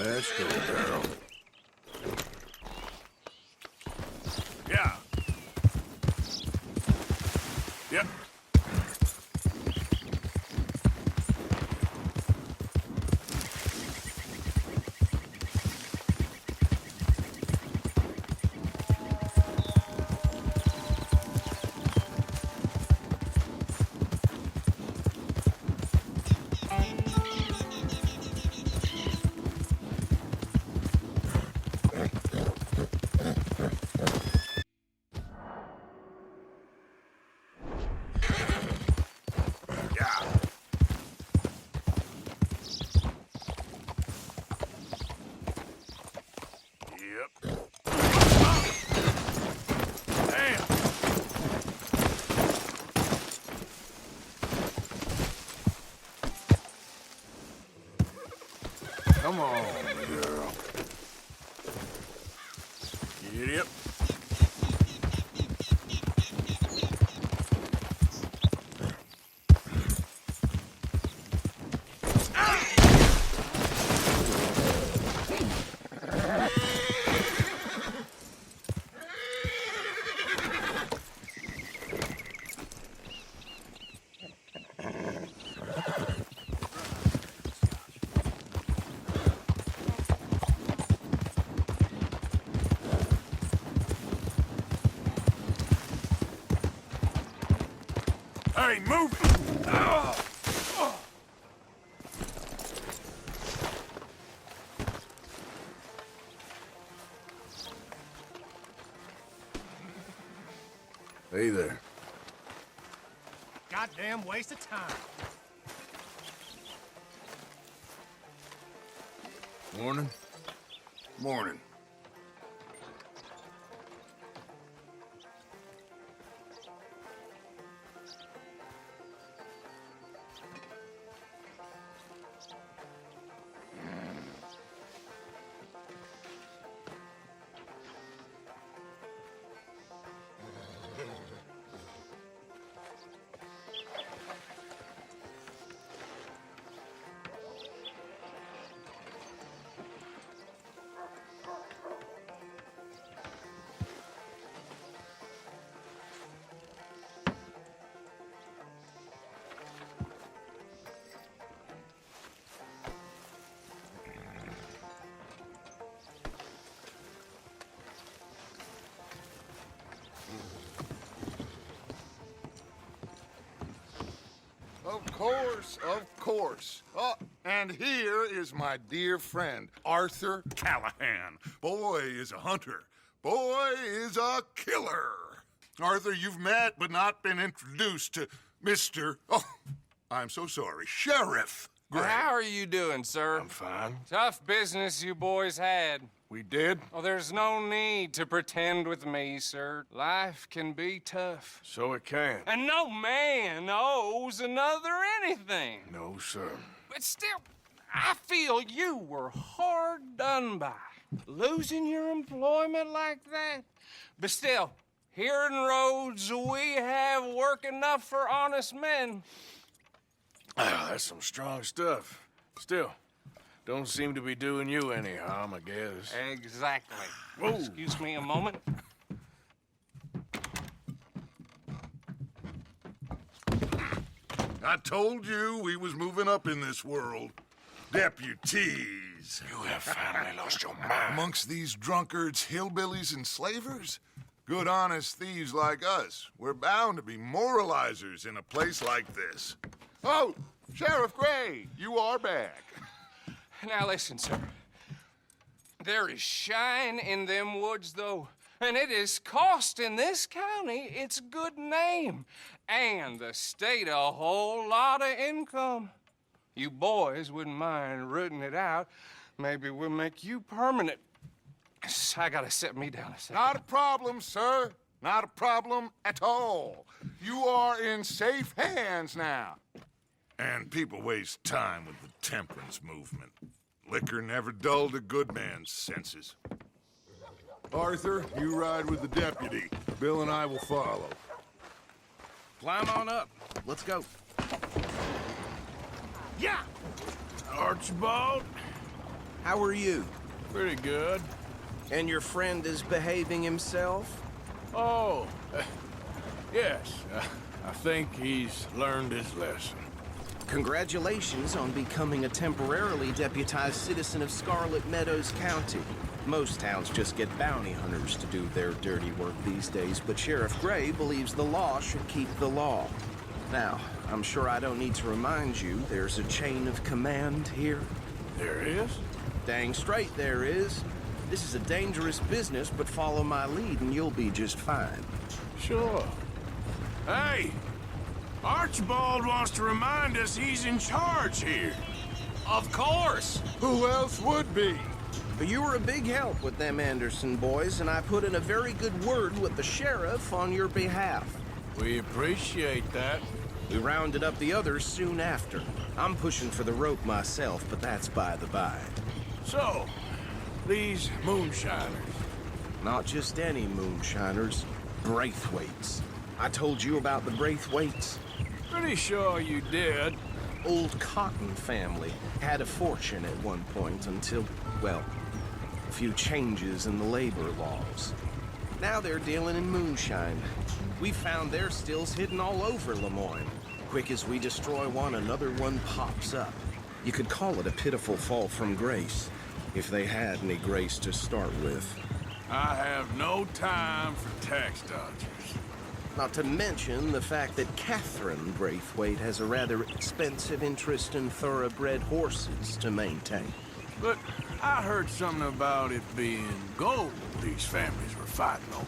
Let's go, girl. Yeah. Yep. Yep. Damn. Come on, girl. Yep. Hey, move it! Hey there. Goddamn waste of time. Morning. Morning. Of course, of course. Oh, and here is my dear friend, Arthur Callahan. Boy is a hunter. Boy is a killer. Arthur, you've met but not been introduced to Mr. Oh, I'm so sorry. Sheriff Gray. How are you doing, sir? I'm fine. Tough business you boys had. We did? Oh, there's no need to pretend with me, sir. Life can be tough. So it can. And no man owes another anything. No, sir. But still, I feel you were hard done by. Losing your employment like that. But still, here in Rhodes, we have work enough for honest men. Ah, that's some strong stuff. Still, don't seem to be doing you any harm, I guess. Exactly. Whoa. Excuse me a moment. I told you we was moving up in this world. Deputies. You have finally lost your mind. Amongst these drunkards, hillbillies, and slavers? Good, honest thieves like us. We're bound to be moralizers in a place like this. Oh, Sheriff Gray, you are back. Now listen, sir. There is shine in them woods, though, and it is costing this county its good name and the state a whole lot of income. You boys wouldn't mind rooting it out. Maybe we'll make you permanent. I gotta set me down a second. Not a problem, sir. Not a problem at all. You are in safe hands now. And people waste time with the temperance movement. Liquor never dulled a good man's senses. Arthur, you ride with the deputy. Bill and I will follow. Climb on up. Let's go. Yeah! Archibald, How are you? Pretty good. And your friend is behaving himself? Oh, yes. I think he's learned his lesson. Congratulations on becoming a temporarily deputized citizen of Scarlet Meadows County. Most towns just get bounty hunters to do their dirty work these days, but Sheriff Gray believes the law should keep the law. Now, I'm sure I don't need to remind you there's a chain of command here. There is? Dang straight there is. This is a dangerous business, but follow my lead and you'll be just fine. Sure. Hey! Archibald wants to remind us he's in charge here. Of course. Who else would be? But you were a big help with them Anderson boys, and I put in a very good word with the sheriff on your behalf. We appreciate that. We rounded up the others soon after. I'm pushing for the rope myself, but that's by the by. So, these moonshiners. Not just any moonshiners, Braithwaites. I told you about the Braithwaites. Pretty sure you did. Old Cotton family had a fortune at one point until, well, a few changes in the labor laws. Now they're dealing in moonshine. We found their stills hidden all over Lemoyne. Quick as we destroy one, another one pops up. You could call it a pitiful fall from grace, if they had any grace to start with. I have no time for tax dodgers. Not to mention the fact that Catherine Braithwaite has a rather expensive interest in thoroughbred horses to maintain. But I heard something about it being gold these families were fighting over.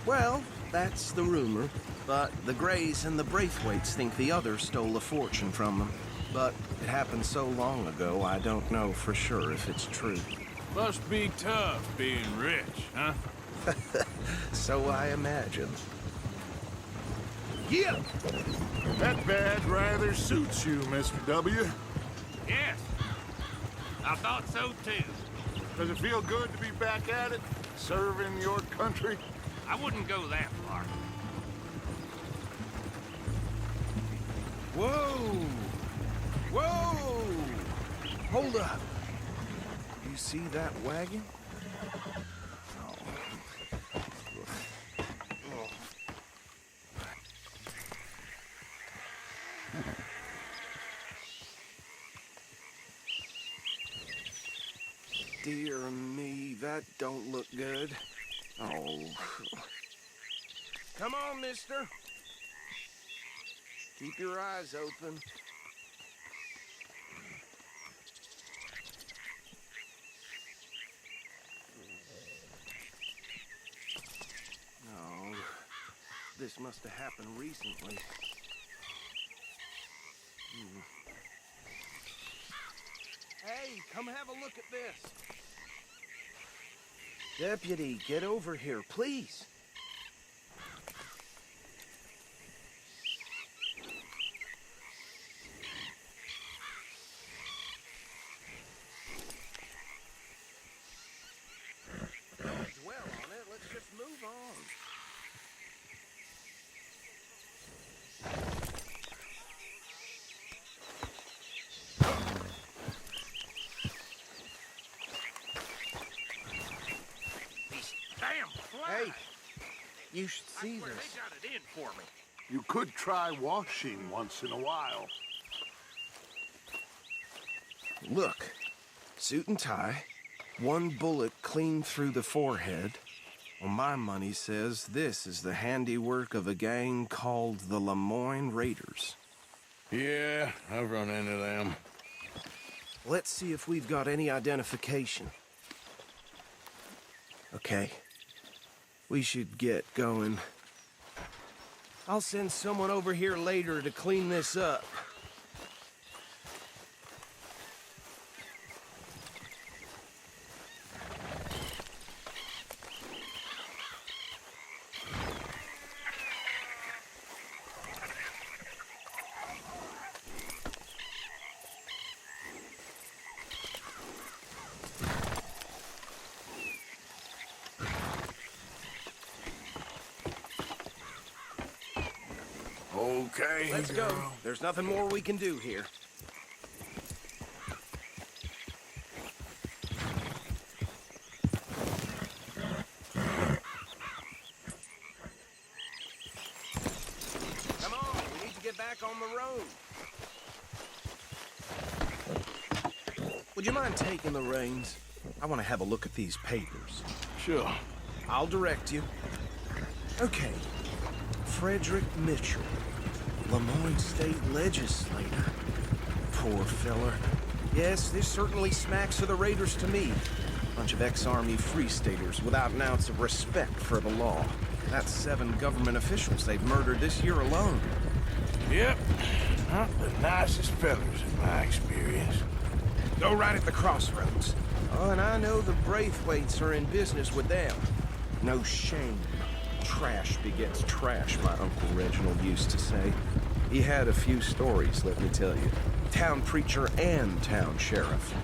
Well, that's the rumor. But the Grays and the Braithwaites think the other stole a fortune from them. But it happened so long ago, I don't know for sure if it's true. Must be tough being rich, huh? So I imagine. Yeah! That badge rather suits you, Mr. W. Yes, I thought so too. Does it feel good to be back at it, serving your country? I wouldn't go that far. Whoa! Whoa! Hold up. You see that wagon? Dear me, that don't look good. Oh. Come on, mister. Keep your eyes open. No, this must have happened recently. Hey, come have a look at this. Deputy, get over here, please. Dwell on it, let's just move on. Damn flies. Hey, you should see I swear this. they got it in for me. You could try washing once in a while. Look, suit and tie, one bullet clean through the forehead. Well, my money says this is the handiwork of a gang called the Lemoyne Raiders. Yeah, I've run into them. Let's see if we've got any identification. Okay, we should get going. I'll send someone over here later to clean this up. Okay, Let's go. There's nothing more we can do here. back on the road. Would you mind taking the reins? I want to have a look at these papers. Sure. I'll direct you. Okay. Frederick Mitchell, Lemoyne State Legislator. Poor feller. Yes, this certainly smacks of the Raiders to me. Bunch of ex-Army Free Staters without an ounce of respect for the law. That's 7 government officials they've murdered this year alone. Yep. Not the nicest fellas in my experience. Go right at the crossroads. Oh, and I know the Braithwaites are in business with them. No shame. Trash begets trash, my Uncle Reginald used to say. He had a few stories, let me tell you. Town preacher and town sheriff.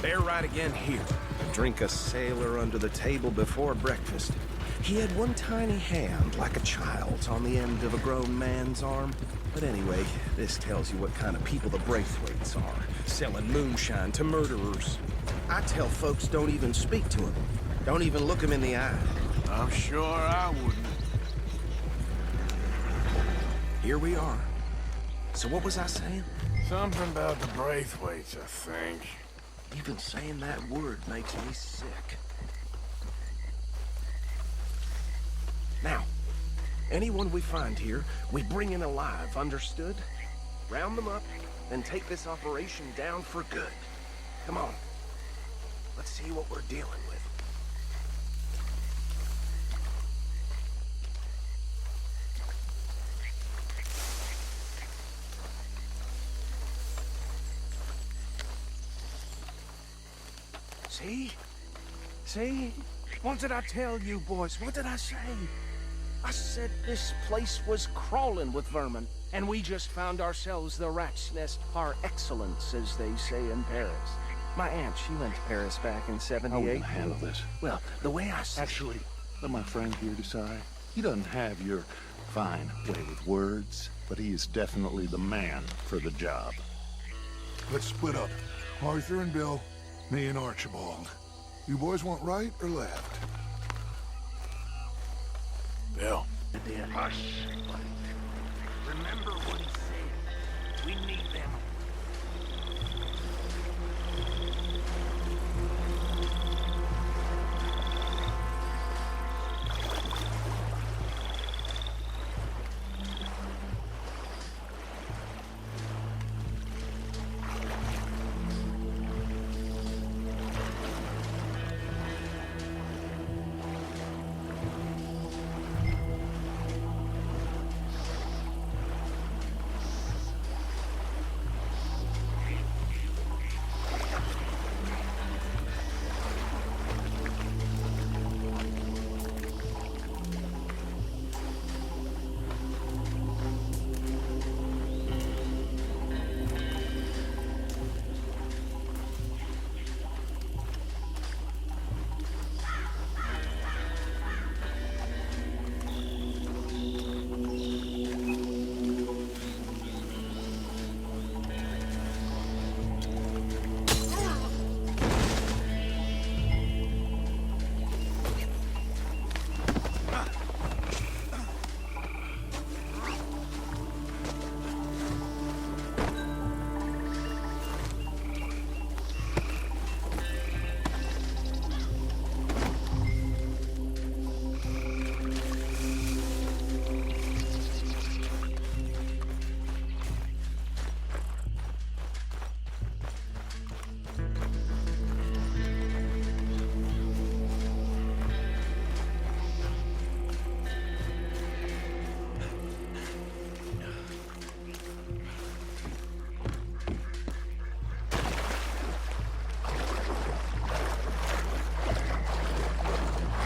They're right again here. Drink a sailor under the table before breakfast. He had one tiny hand, like a child's, on the end of a grown man's arm. But anyway, this tells you what kind of people the Braithwaites are. Selling moonshine to murderers. I tell folks don't even speak to him. Don't even look him in the eye. I'm sure I wouldn't. Here we are. So what was I saying? Something about the Braithwaites, I think. Even saying that word makes me sick. Now, anyone we find here, we bring in alive, understood? Round them up, and take this operation down for good. Come on. Let's see what we're dealing with. See? See? What did I tell you, boys? What did I say? I said this place was crawling with vermin, and we just found ourselves the rat's nest par excellence, as they say in Paris. My aunt, she went to Paris back in How are we '78. gonna handle this? Well, the way I see Actually, let my friend here decide. He doesn't have your fine way with words, but he is definitely the man for the job. Let's split up. Arthur and Bill, me and Archibald. You boys want right or left? Bill. Hush. Remember what he said. We need them.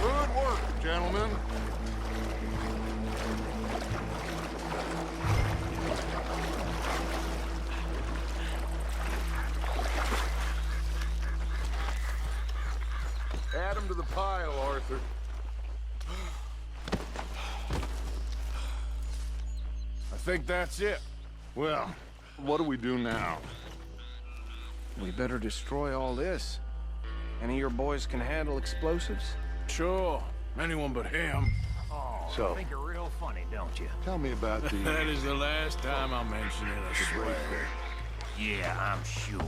Good work, gentlemen. Add 'em to the pile, Arthur. I think that's it. Well, what do we do now? we better destroy all this. Any of your boys can handle explosives? Sure. Anyone but him. Oh, So- think a real funny, don't you? Tell me about the... That is the last time I'll mention it, I swear. Yeah, I'm sure.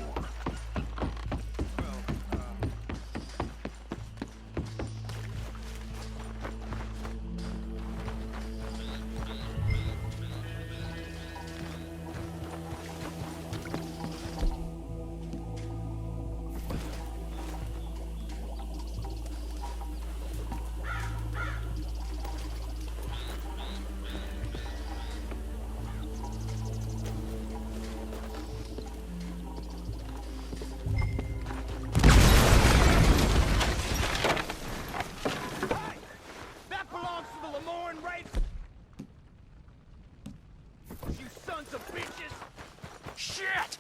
Shit!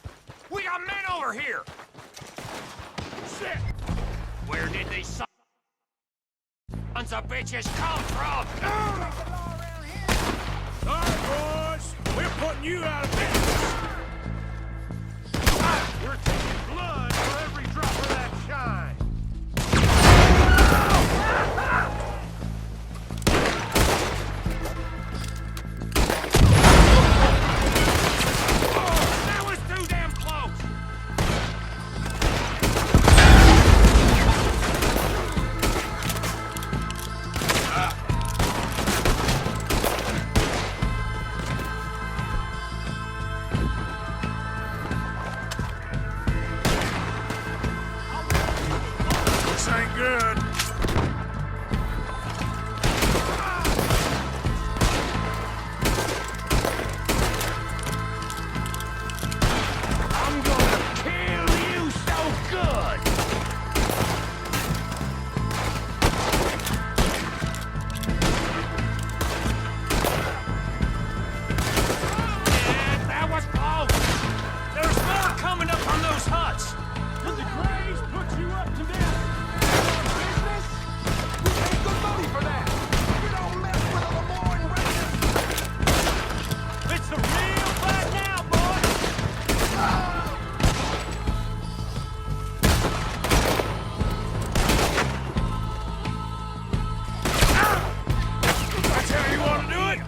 We got men over here! Shit! Where did these sons of bitches come from? Sorry, boys. We're putting you out of business. We're taking blood for every drop of that shine. That was too damn close! This ain't good. I'm gonna kill you so good! That was close! There's more coming up on those huts! Did the Grays put you up to this? Business? We paid good money for that! You don't mess with the Lemoyne Raiders! It's the real fight now, boys! That's how you want to do it?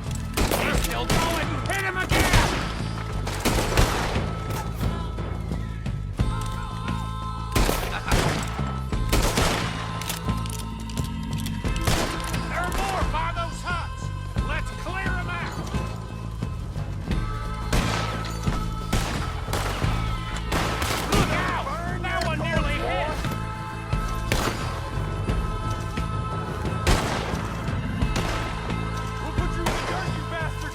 He's still going! Hit him again! There are more by those huts! Let's clear them out! Look out! That one nearly hit! We'll put you in the dirt, you bastard!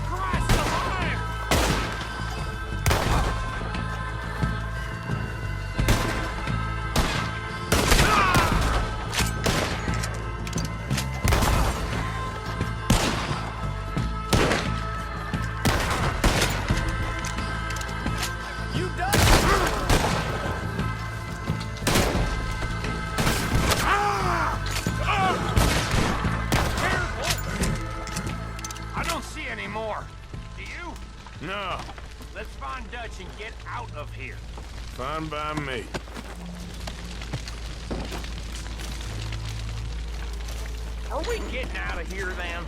Christ alive! You done? Careful! I don't see any more. Do you? No. Let's find Dutch and get out of here. Fine by me. Are we getting out of here then?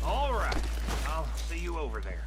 All right. I'll see you over there.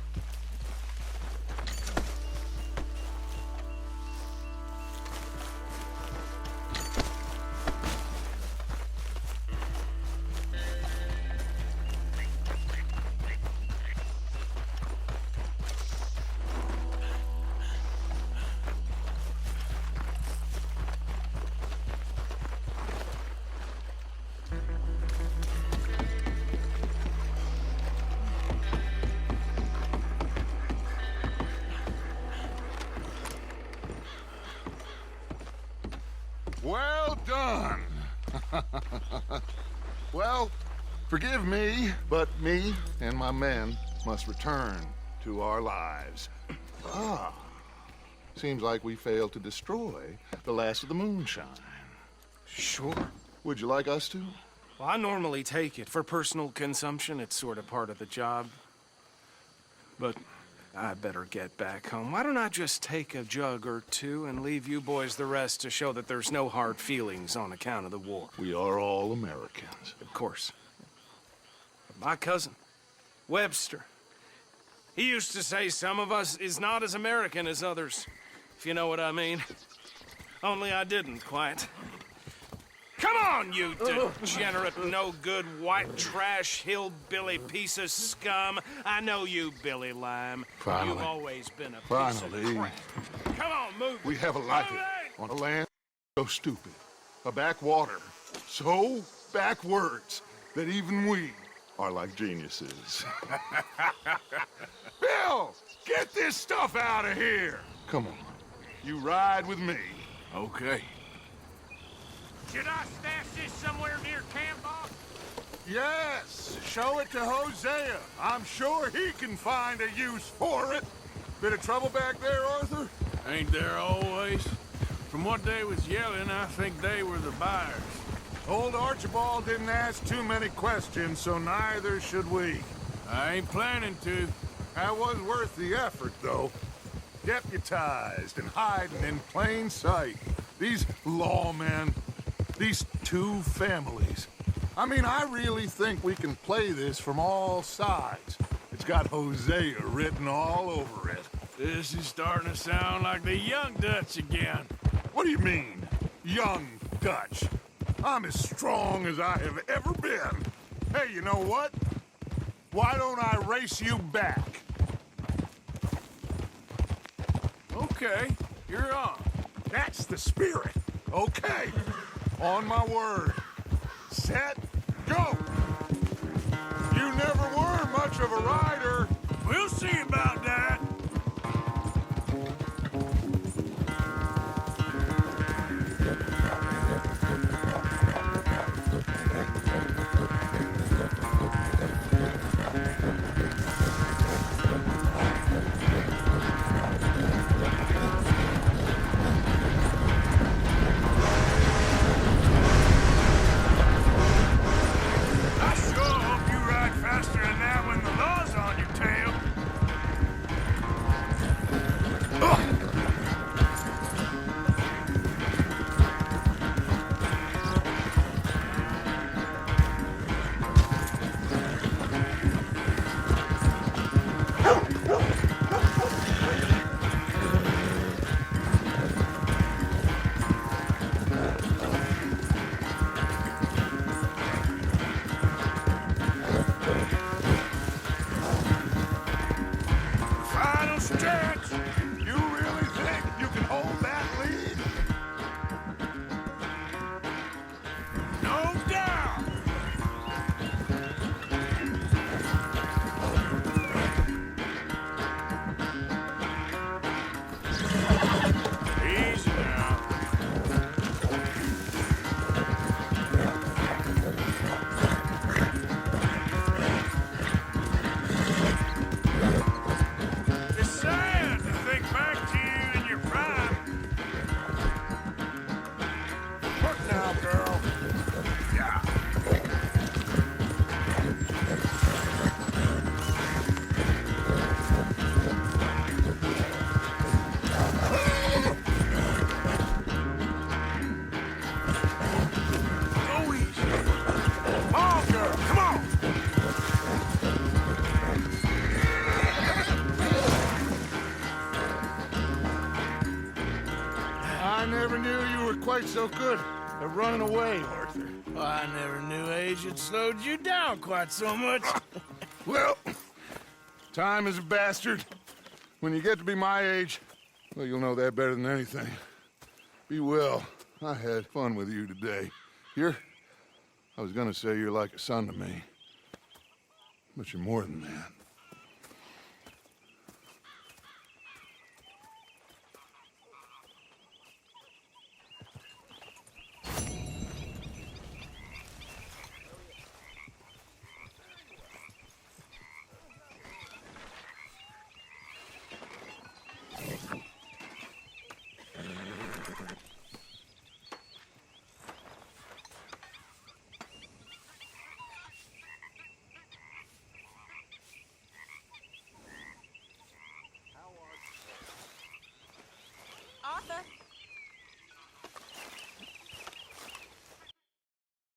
Well done. Well, forgive me, but me and my men must return to our lives. Ah, seems like we failed to destroy the last of the moonshine. Sure. Would you like us to? Well, I normally take it. For personal consumption, it's sort of part of the job. But I better get back home. Why don't I just take a jug or two and leave you boys the rest to show that there's no hard feelings on account of the war? We are all Americans. Of course. But my cousin, Webster, he used to say some of us is not as American as others, if you know what I mean. Only I didn't quite. Come on, you degenerate, no-good, white trash, hillbilly piece of scum. I know you, Billy Lime. Finally. You've always been a piece Finally. of crap. Come on, move. We have a life Move it! on a land so stupid, a backwater so backwards that even we are like geniuses. Bill, get this stuff out of here. Come on, you ride with me. Okay. Should I stash this somewhere near camp, boss? Yes, show it to Hosea. I'm sure he can find a use for it. Bit of trouble back there, Arthur? Ain't there always? From what they was yelling, I think they were the buyers. Old Archibald didn't ask too many questions, so neither should we. I ain't planning to. That was worth the effort, though. Deputized and hiding in plain sight. These lawmen, these two families. I mean, I really think we can play this from all sides. It's got Hosea written all over it. This is starting to sound like the Young Dutch again. What do you mean, young Dutch? I'm as strong as I have ever been. Hey, you know what? Why don't I race you back? Okay, you're on. That's the spirit. Okay. On my word. Set, go. You never were much of a rider. We'll see about that. I sure hope you ride faster than that when the law's on your tail. Final stretch. You really think you can hold that lead? No doubt. Easy now. It's sad to think back to you in your prime. Look now, girl. Yeah. Go easy. Come on, girl. Come on. I never knew you were quite so good at running away, Arthur. Well, I never knew age had slowed you down quite so much. Well, time is a bastard. When you get to be my age, well, you'll know that better than anything. Be well. I had fun with you today. I was gonna say you're like a son to me, but you're more than that.